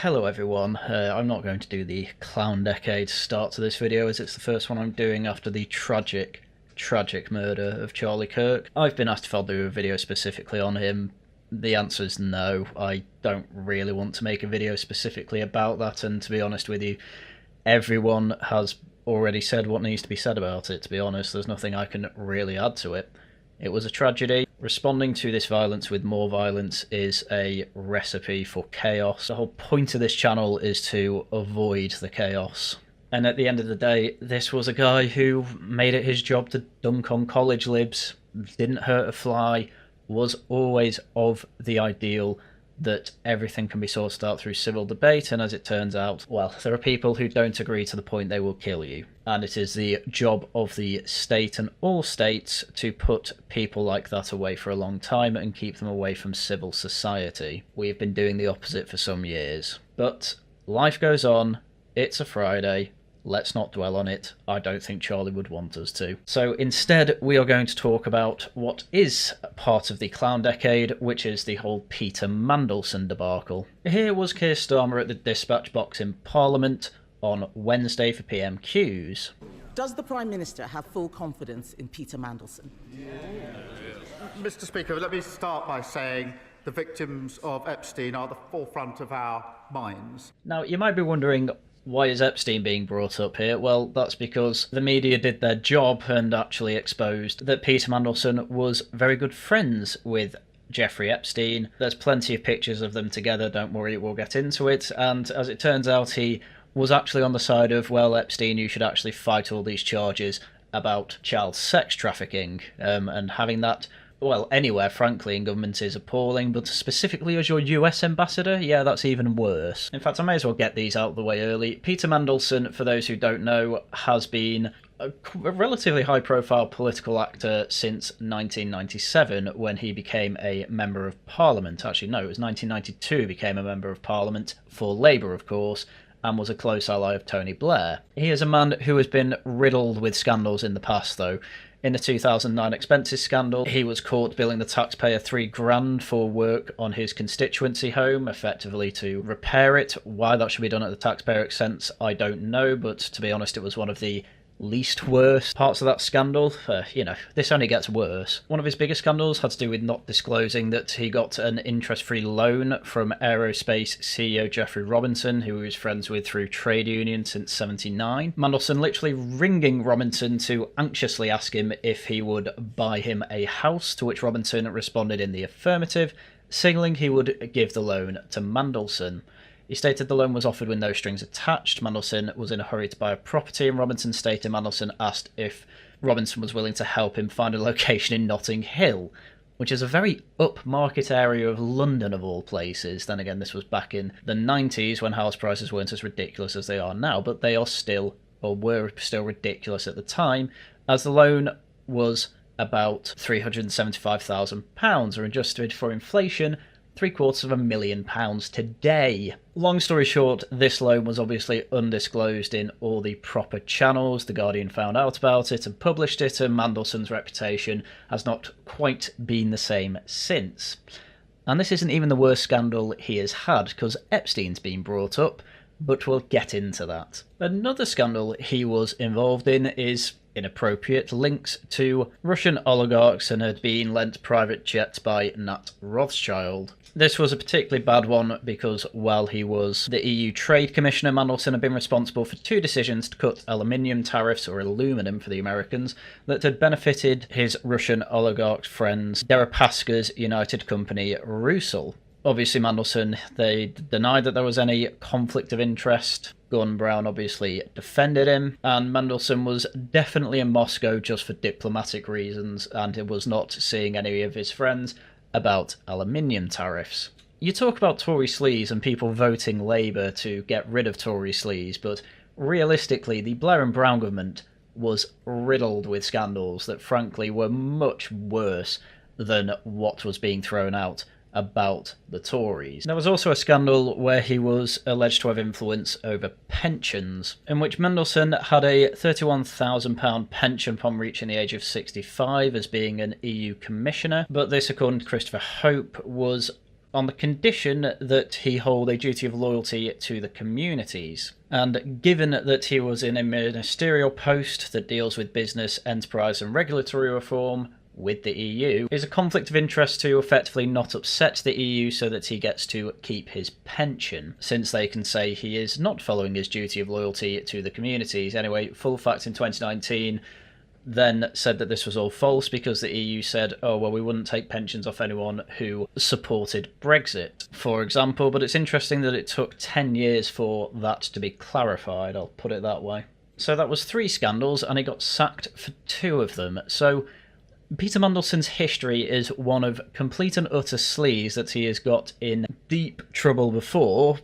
Hello everyone, I'm not going to do the clown decade start to this video as it's the first one I'm doing after the tragic murder of Charlie Kirk. I've been asked if I'll do a video specifically on him. The answer is no. I don't really want to make a video specifically about that, and to be honest with you, everyone has already said what needs to be said about it. To be honest, there's nothing I can really add to it. It was a tragedy. Responding to this violence with more violence is a recipe for chaos. The whole point of this channel is to avoid the chaos. And at the end of the day, this was a guy who made it his job to dunk on college libs, didn't hurt a fly, was always of the ideal that everything can be sorted out through civil debate, and as it turns out, well, there are people who don't agree to the point they will kill you. And it is the job of the state and all states to put people like that away for a long time and keep them away from civil society. We've been doing the opposite for some years. But life goes on, it's a Friday, let's not dwell on it. I don't think Charlie would want us to. So instead, we are going to talk about what is part of the clown decade, which is the whole Peter Mandelson debacle. Here was Keir Starmer at the dispatch box in Parliament on Wednesday for PMQs. Does the Prime Minister have full confidence in Peter Mandelson? Mr. Speaker, let me start by saying the victims of Epstein are the forefront of our minds. Now, you might be wondering, why is Epstein being brought up here? Well, that's because the media did their job and actually exposed that Peter Mandelson was very good friends with Jeffrey Epstein. There's plenty of pictures of them together, don't worry, we'll get into it. And as it turns out, he was actually on the side of, well, Epstein, you should actually fight all these charges about child sex trafficking, and having that, well, anywhere, frankly, in government is appalling, but specifically as your US ambassador, yeah, that's even worse. In fact, I may as well get these out of the way early. Peter Mandelson, for those who don't know, has been a relatively high-profile political actor since 1997, when he became a Member of Parliament. Actually, no, it was 1992 he became a Member of Parliament, for Labour, of course, and was a close ally of Tony Blair. He is a man who has been riddled with scandals in the past, though. In the 2009 expenses scandal, he was caught billing the taxpayer $3,000 for work on his constituency home, effectively to repair it. Why that should be done at the taxpayer expense, I don't know, but to be honest, it was one of the least worst parts of that scandal. This only gets worse. One of his biggest scandals had to do with not disclosing that he got an interest-free loan from aerospace CEO Jeffrey Robinson, who he was friends with through trade union since '79. Mandelson literally ringing Robinson to anxiously ask him if he would buy him a house, to which Robinson responded in the affirmative, signalling he would give the loan to Mandelson. He stated the loan was offered with no strings attached. Mandelson was in a hurry to buy a property, and Robinson stated Mandelson asked if Robinson was willing to help him find a location in Notting Hill, which is a very upmarket area of London of all places. Then again, this was back in the 90s when house prices weren't as ridiculous as they are now, but they are still, or were still ridiculous at the time, as the loan was about £375,000, or adjusted for inflation, £750,000 today. Long story short, this loan was obviously undisclosed in all the proper channels. The Guardian found out about it and published it, and Mandelson's reputation has not quite been the same since. And this isn't even the worst scandal he has had, because Epstein's been brought up, but we'll get into that. Another scandal he was involved in is inappropriate links to Russian oligarchs and had been lent private jets by Nat Rothschild. This was a particularly bad one because while he was the EU Trade Commissioner, Mandelson had been responsible for two decisions to cut aluminium tariffs, or aluminum for the Americans, that had benefited his Russian oligarch friends Deripaska's United company Rusal. Obviously, Mandelson, they denied that there was any conflict of interest. Gordon Brown obviously defended him, and Mandelson was definitely in Moscow just for diplomatic reasons, and he was not seeing any of his friends about aluminium tariffs. You talk about Tory sleaze and people voting Labour to get rid of Tory sleaze, but realistically, the Blair and Brown government was riddled with scandals that frankly were much worse than what was being thrown out about the Tories. There was also a scandal where he was alleged to have influence over pensions, in which Mandelson had a £31,000 pension upon reaching the age of 65 as being an EU commissioner, but this, according to Christopher Hope, was on the condition that he hold a duty of loyalty to the communities. And given that he was in a ministerial post that deals with business, enterprise and regulatory reform with the EU, is a conflict of interest to effectively not upset the EU so that he gets to keep his pension, since they can say he is not following his duty of loyalty to the communities. Anyway, Full Fact in 2019 then said that this was all false because the EU said, oh, well, we wouldn't take pensions off anyone who supported Brexit, for example. But it's interesting that it took 10 years for that to be clarified, I'll put it that way. So that was 3 scandals, and he got sacked for 2 of them. So Peter Mandelson's history is one of complete and utter sleaze, that he has got in deep trouble before.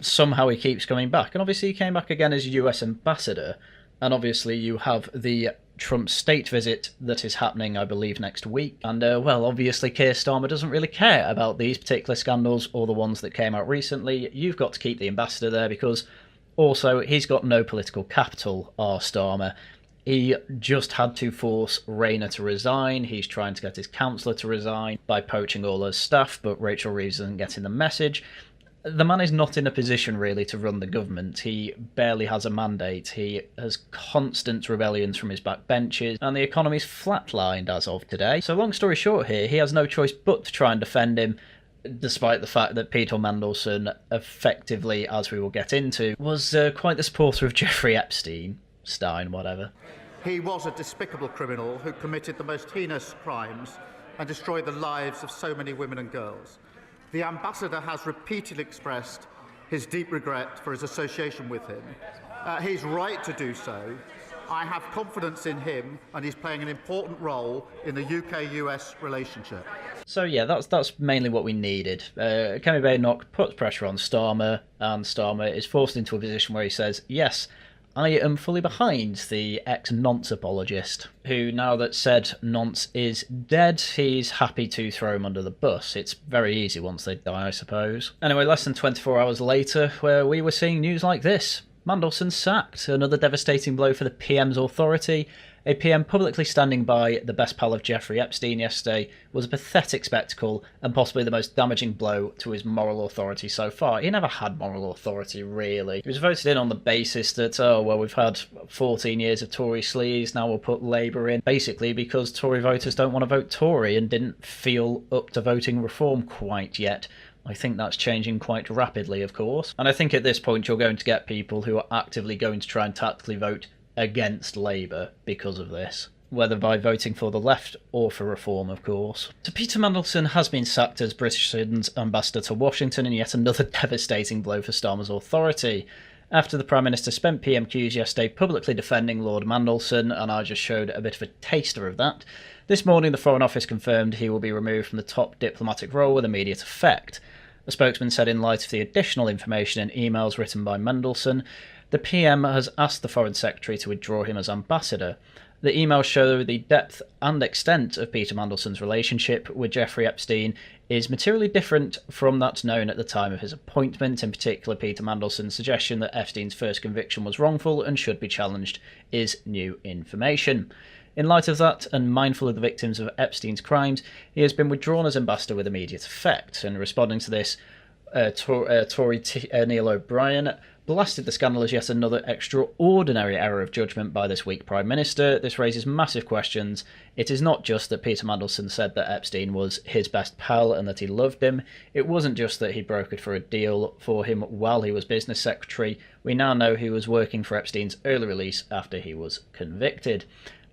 Somehow he keeps coming back. And obviously he came back again as US ambassador. And obviously you have the Trump state visit that is happening, I believe, next week. And, well, obviously Keir Starmer doesn't really care about these particular scandals or the ones that came out recently. You've got to keep the ambassador there because also he's got no political capital, R. Starmer. He just had to force Rayner to resign. He's trying to get his councillor to resign by poaching all her staff, but Rachel Reeves isn't getting the message. The man is not in a position, really, to run the government. He barely has a mandate. He has constant rebellions from his backbenches, and the economy's flatlined as of today. So long story short here, he has no choice but to try and defend him, despite the fact that Peter Mandelson, effectively, as we will get into, was quite the supporter of Jeffrey Epstein. Whatever. He was a despicable criminal who committed the most heinous crimes and destroyed the lives of so many women and girls. The ambassador has repeatedly expressed his deep regret for his association with him. He's right to do so. I have confidence in him, and he's playing an important role in the UK-US relationship. So yeah, that's mainly what we needed. Kemi Badenoch puts pressure on Starmer, and Starmer is forced into a position where he says, yes, I am fully behind the ex-nonce apologist, who, now that said nonce is dead, he's happy to throw him under the bus. It's very easy once they die, I suppose. Anyway, less than 24 hours later, where we were seeing news like this. Mandelson sacked, another devastating blow for the PM's authority. A PM publicly standing by the best pal of Jeffrey Epstein yesterday was a pathetic spectacle and possibly the most damaging blow to his moral authority so far. He never had moral authority, really. He was voted in on the basis that, oh, well, we've had 14 years of Tory sleaze, now we'll put Labour in, basically because Tory voters don't want to vote Tory and didn't feel up to voting reform quite yet. I think that's changing quite rapidly, of course. And I think at this point you're going to get people who are actively going to try and tactically vote against Labour because of this, whether by voting for the left or for reform, of course. So Peter Mandelson has been sacked as Britain's ambassador to Washington, in yet another devastating blow for Starmer's authority. After the Prime Minister spent PMQs yesterday publicly defending Lord Mandelson, and I just showed a bit of a taster of that, this morning the Foreign Office confirmed he will be removed from the top diplomatic role with immediate effect. A spokesman said in light of the additional information in emails written by Mandelson, the PM has asked the Foreign Secretary to withdraw him as ambassador. The emails show the depth and extent of Peter Mandelson's relationship with Jeffrey Epstein is materially different from that known at the time of his appointment. In particular, Peter Mandelson's suggestion that Epstein's first conviction was wrongful and should be challenged is new information. In light of that, and mindful of the victims of Epstein's crimes, he has been withdrawn as ambassador with immediate effect. And responding to this, Tory Neil O'Brien blasted the scandal as yet another extraordinary error of judgment by this weak Prime Minister. This raises massive questions. It is not just that Peter Mandelson said that Epstein was his best pal and that he loved him. It wasn't just that he brokered for a deal for him while he was business secretary. We now know he was working for Epstein's early release after he was convicted.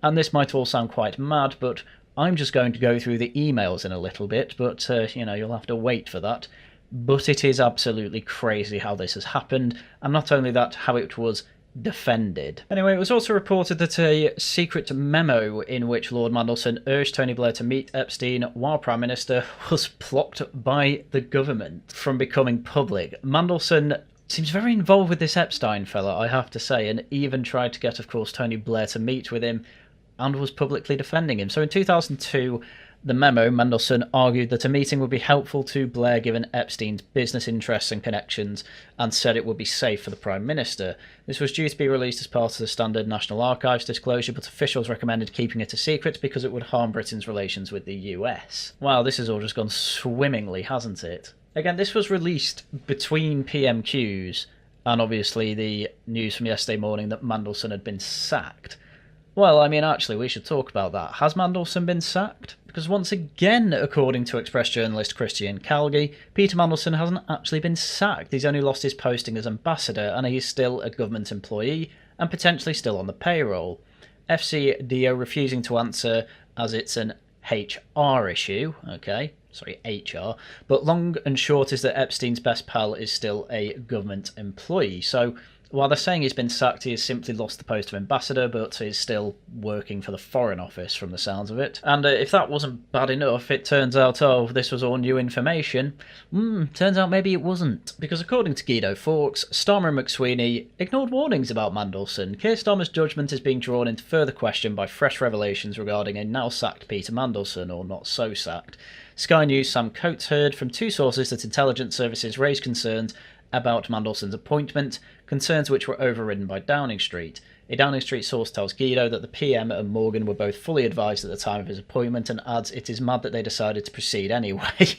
And this might all sound quite mad, but I'm just going to go through the emails in a little bit, but, you'll have to wait for that. But it is absolutely crazy how this has happened, and not only that, how it was defended. Anyway, it was also reported that a secret memo in which Lord Mandelson urged Tony Blair to meet Epstein while Prime Minister was blocked by the government from becoming public. Mandelson seems very involved with this Epstein fella, I have to say, and even tried to get, of course, Tony Blair to meet with him and was publicly defending him. So in 2002, the memo, Mandelson argued that a meeting would be helpful to Blair given Epstein's business interests and connections, and said it would be safe for the Prime Minister. This was due to be released as part of the standard National Archives disclosure, but officials recommended keeping it a secret because it would harm Britain's relations with the US. Wow, this has all just gone swimmingly, hasn't it? Again, this was released between PMQs and obviously the news from yesterday morning that Mandelson had been sacked. Well, I mean, actually, we should talk about that. Has Mandelson been sacked? Because once again, according to Express journalist Christian Calgi, Peter Mandelson hasn't actually been sacked. He's only lost his posting as ambassador, and he's still a government employee and potentially still on the payroll. FCDO refusing to answer as it's an HR issue, okay, sorry, HR, but long and short is that Epstein's best pal is still a government employee. So while they're saying he's been sacked, he has simply lost the post of ambassador, but is still working for the Foreign Office from the sounds of it. And if that wasn't bad enough, it turns out, this was all new information. Turns out maybe it wasn't. Because according to Guido Fawkes, Starmer and McSweeney ignored warnings about Mandelson. Keir Starmer's judgment is being drawn into further question by fresh revelations regarding a now-sacked Peter Mandelson, or not so sacked. Sky News' Sam Coates heard from two sources that intelligence services raised concerns about Mandelson's appointment, concerns which were overridden by Downing Street. A Downing Street source tells Guido that the PM and Morgan were both fully advised at the time of his appointment and adds it is mad that they decided to proceed anyway.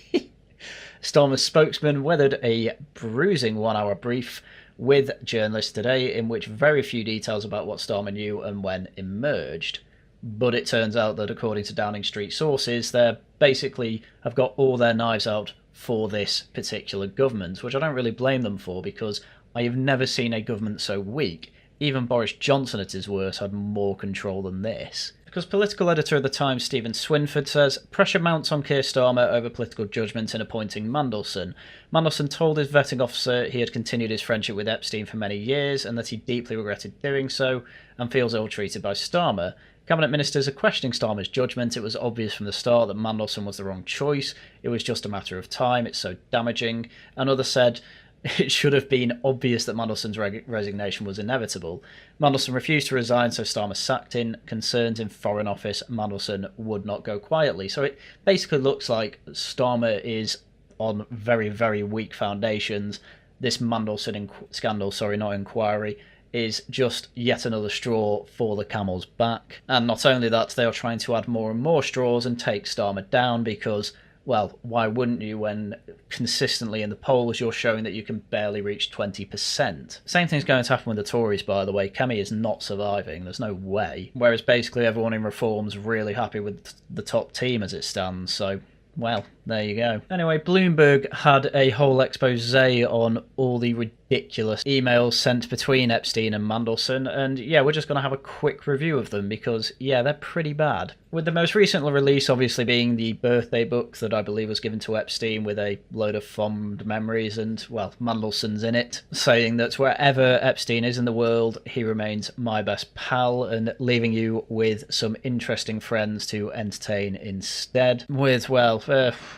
Starmer's spokesman weathered a bruising one-hour brief with journalists today in which very few details about what Starmer knew and when emerged. But it turns out that according to Downing Street sources, they basically have got all their knives out for this particular government, which I don't really blame them for, because I have never seen a government so weak. Even Boris Johnson at his worst had more control than this. Because political editor of the Times, Stephen Swinford, says, pressure mounts on Keir Starmer over political judgment in appointing Mandelson. Mandelson told his vetting officer he had continued his friendship with Epstein for many years and that he deeply regretted doing so and feels ill-treated by Starmer. Cabinet ministers are questioning Starmer's judgment. It was obvious from the start that Mandelson was the wrong choice. It was just a matter of time. It's so damaging. And others said it should have been obvious that Mandelson's resignation was inevitable. Mandelson refused to resign, so Starmer sacked him. Concerns in Foreign Office, Mandelson would not go quietly. So it basically looks like Starmer is on very, very weak foundations. This Mandelson scandal, not inquiry, is just yet another straw for the camel's back. And not only that, they are trying to add more and more straws and take Starmer down because, well, why wouldn't you when consistently in the polls you're showing that you can barely reach 20%? Same thing's going to happen with the Tories, by the way. Kemi is not surviving, there's no way. Whereas basically everyone in Reform's really happy with the top team as it stands, so well, there you go. Anyway, Bloomberg had a whole expose on all the ridiculous emails sent between Epstein and Mandelson, and yeah, we're just going to have a quick review of them because, yeah, they're pretty bad. With the most recent release obviously being the birthday book that I believe was given to Epstein with a load of fond memories and, well, Mandelson's in it, saying that wherever Epstein is in the world, he remains my best pal, and leaving you with some interesting friends to entertain instead. With, well,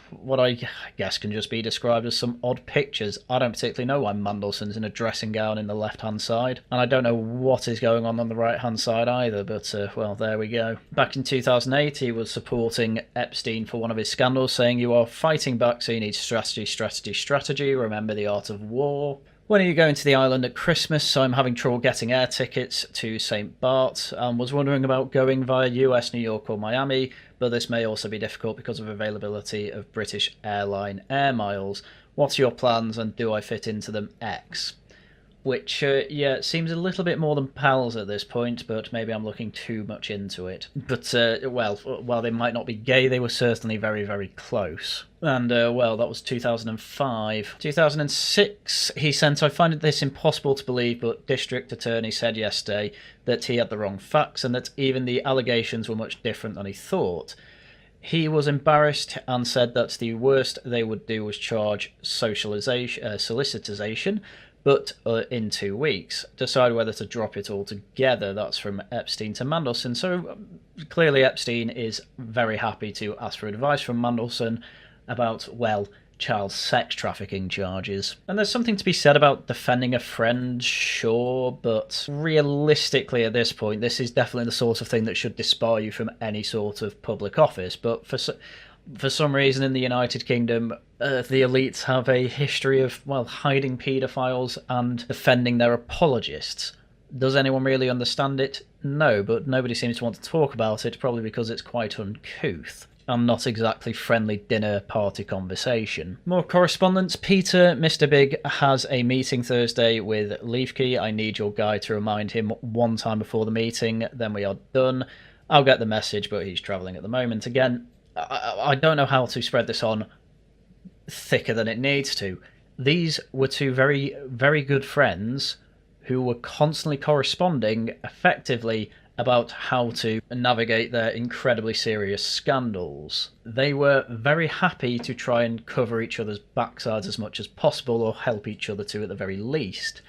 what I guess can just be described as some odd pictures. I don't particularly know why Mandelson's in a dressing gown in the left-hand side, and I don't know what is going on the right-hand side either, but, well, there we go. Back in 2008, he was supporting Epstein for one of his scandals, saying, "You are fighting back, so you need strategy, strategy, strategy. Remember the art of war. When are you going to the island at Christmas? So I'm having trouble getting air tickets to St. Bart's. Was wondering about going via US, New York or Miami, but this may also be difficult because of availability of British airline air miles. What are your plans and do I fit into them? X." Which, yeah, seems a little bit more than pals at this point, but maybe I'm looking too much into it. But, well, while they might not be gay, they were certainly very, very close. And, well, that was 2005. 2006, he sent, "I find this impossible to believe, but District Attorney said yesterday that he had the wrong facts and that even the allegations were much different than he thought. He was embarrassed and said that the worst they would do was charge solicitation, but in 2 weeks. Decide whether to drop it altogether." That's from Epstein to Mandelson. So clearly Epstein is very happy to ask for advice from Mandelson about, well, child sex trafficking charges. And there's something to be said about defending a friend, sure, but realistically at this point, this is definitely the sort of thing that should disbar you from any sort of public office. But for some reason in the United Kingdom, the elites have a history of, well, hiding paedophiles and defending their apologists. Does anyone really understand it? No, but nobody seems to want to talk about it, probably because it's quite uncouth. and not exactly friendly dinner party conversation. More correspondence. Peter, Mr. Big, has a meeting Thursday with Leafkey. I need your guy to remind him one time before the meeting, then we are done. I'll get the message, but he's travelling at the moment. Again, I don't know how to spread this on thicker than it needs to. These were two very, very good friends who were constantly corresponding effectively about how to navigate their incredibly serious scandals. They were very happy to try and cover each other's backsides as much as possible, or help each other to at the very least.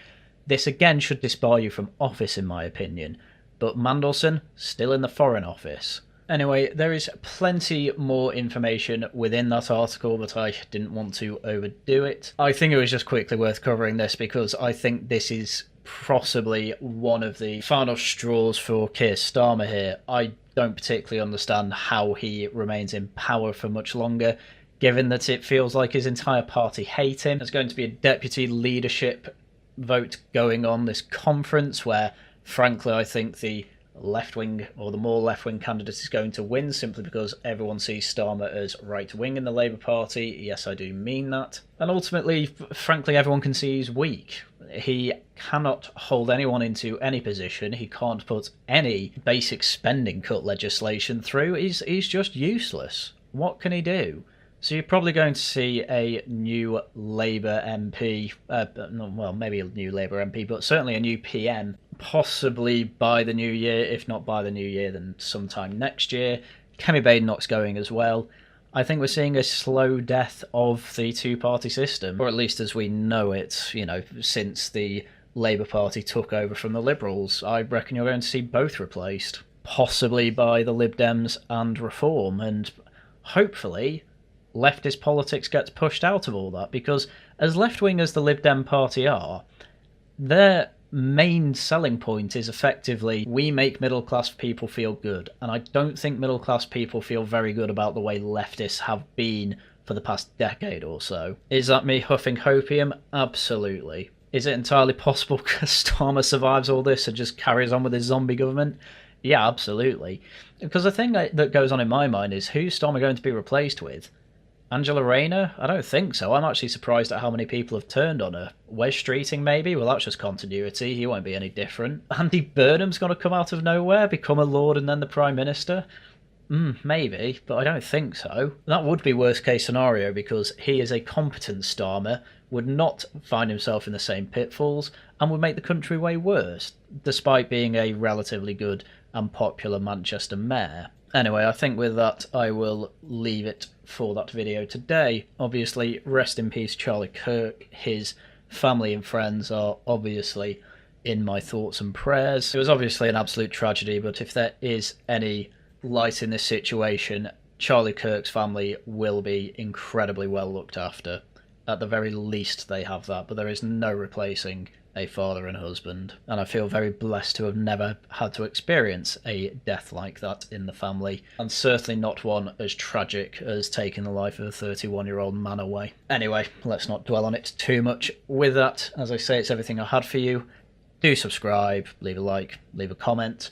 This again should disbar you from office, in my opinion, but Mandelson, still in the Foreign Office. Anyway, there is plenty more information within that article, but I didn't want to overdo it. I think it was just quickly worth covering this because I think this is possibly one of the final straws for Keir Starmer here. I don't particularly understand how he remains in power for much longer, given that it feels like his entire party hate him. There's going to be a deputy leadership vote going on this conference where, frankly, I think the left-wing, or the more left-wing candidate is going to win, simply because everyone sees Starmer as right-wing in the Labour Party. Yes, I do mean that. And ultimately, frankly, everyone can see he's weak. He cannot hold anyone into any position. He can't put any basic spending cut legislation through. He's just useless. What can he do? So you're probably going to see a new Labour MP, well, maybe a new Labour MP, but certainly a new PM, possibly by the new year. If not by the new year, then sometime next year. Kemi Badenoch's going as well. I think we're seeing a slow death of the two-party system, or at least as we know it, you know, since the Labour Party took over from the Liberals. I reckon you're going to see both replaced, possibly by the Lib Dems and Reform, and hopefully leftist politics gets pushed out of all that, because as left-wing as the Lib Dem Party are, their main selling point is effectively, we make middle-class people feel good, and I don't think middle-class people feel very good about the way leftists have been for the past decade or so. Is that me huffing hopium? Absolutely. Is it entirely possible Starmer survives all this and just carries on with his zombie government? Yeah, absolutely. Because the thing that goes on in my mind is, who's Starmer going to be replaced with? Angela Rayner? I don't think so. I'm actually surprised at how many people have turned on her. Wes Streeting, maybe? Well, that's just continuity. He won't be any different. Andy Burnham's going to come out of nowhere, become a lord and then the Prime Minister? Maybe, but I don't think so. That would be worst case scenario, because he is a competent Starmer, would not find himself in the same pitfalls, and would make the country way worse, despite being a relatively good and popular Manchester mayor. Anyway, I think with that I will leave it for that video today. Obviously, rest in peace Charlie Kirk. His family and friends are obviously in my thoughts and prayers. It was obviously an absolute tragedy, but if there is any light in this situation, Charlie Kirk's family will be incredibly well looked after. At the very least they have that, but there is no replacing a father and husband, and I feel very blessed to have never had to experience a death like that in the family, and certainly not one as tragic as taking the life of a 31-year-old man away. Anyway, let's not dwell on it too much. With that, as I say, it's everything I had for you. Do subscribe, leave a like, leave a comment.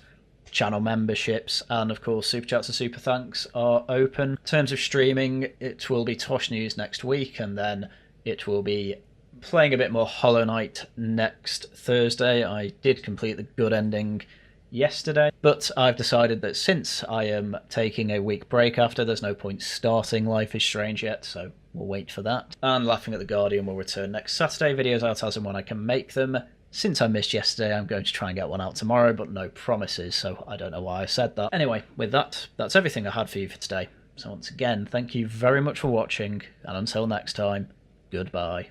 Channel memberships and of course super chats and super thanks are open. In terms of streaming, it will be Tosh News next week, and then it will be playing a bit more Hollow Knight next Thursday. I did complete the good ending yesterday, but I've decided that since I am taking a week break after, there's no point starting Life is Strange yet, so we'll wait for that. And Laughing at the Guardian will return next Saturday. Videos out as and when I can make them. Since I missed yesterday, I'm going to try and get one out tomorrow, but no promises, so I don't know why I said that. Anyway, with that, that's everything I had for you for today. So once again, thank you very much for watching, and until next time, goodbye.